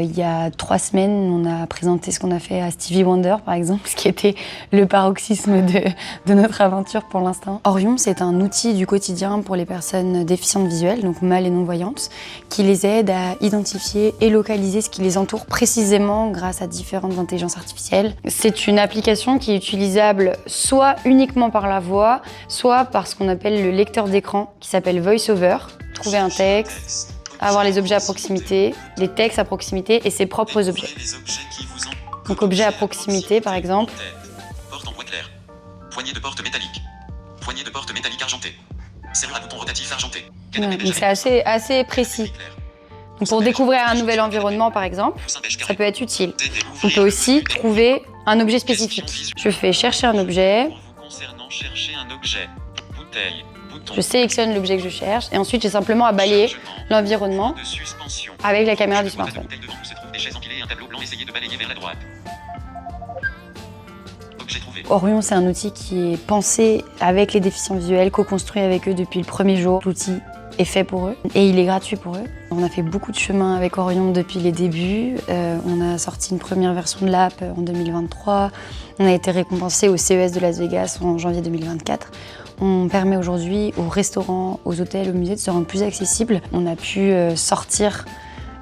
il y a 3 semaines, on a présenté ce qu'on a fait à Stevie Wonder, par exemple, ce qui était le paroxysme de notre aventure pour l'instant. Orion, c'est un outil du quotidien pour les personnes déficientes visuelles, donc mâles et non-voyantes, qui les aide à identifier et localiser ce qui les entoure précisément grâce à différentes intelligences artificielles. C'est une application qui est utilisable soit uniquement par la voix, soit par ce qu'on appelle le lecteur d'écran, qui s'appelle VoiceOver. Trouver un texte, avoir les objets à proximité, les textes à proximité et ses propres objets. Donc objets à proximité par exemple. Porte en bois clair. Poignée de porte métallique. Poignée de porte métallique argentée. Serrure à bouton rotatif argenté. Ouais, donc c'est assez précis. Donc pour découvrir un nouvel environnement par exemple, ça peut être utile. On peut aussi trouver un objet spécifique. Je fais chercher un objet. Concernant chercher un objet. Bouteille. Je sélectionne l'objet que je cherche et ensuite j'ai simplement à balayer l'environnement avec la caméra du smartphone. Orion, c'est un outil qui est pensé avec les déficients visuels, co-construit avec eux depuis le premier jour. L'outil est fait pour eux et il est gratuit pour eux. On a fait beaucoup de chemin avec Orion depuis les débuts. On a sorti une première version de l'app en 2023. On a été récompensé au CES de Las Vegas en janvier 2024. On permet aujourd'hui aux restaurants, aux hôtels, aux musées de se rendre plus accessibles. On a pu sortir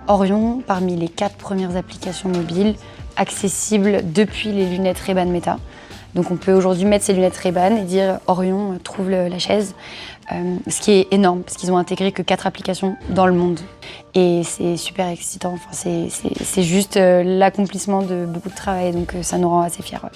Orion parmi les 4 premières applications mobiles accessibles depuis les lunettes Ray-Ban Meta. Donc on peut aujourd'hui mettre ses lunettes Ray-Ban et dire Orion, trouve la chaise. Ce qui est énorme parce qu'ils ont intégré que 4 applications dans le monde. Et c'est super excitant, enfin, c'est juste l'accomplissement de beaucoup de travail, donc ça nous rend assez fiers. Ouais.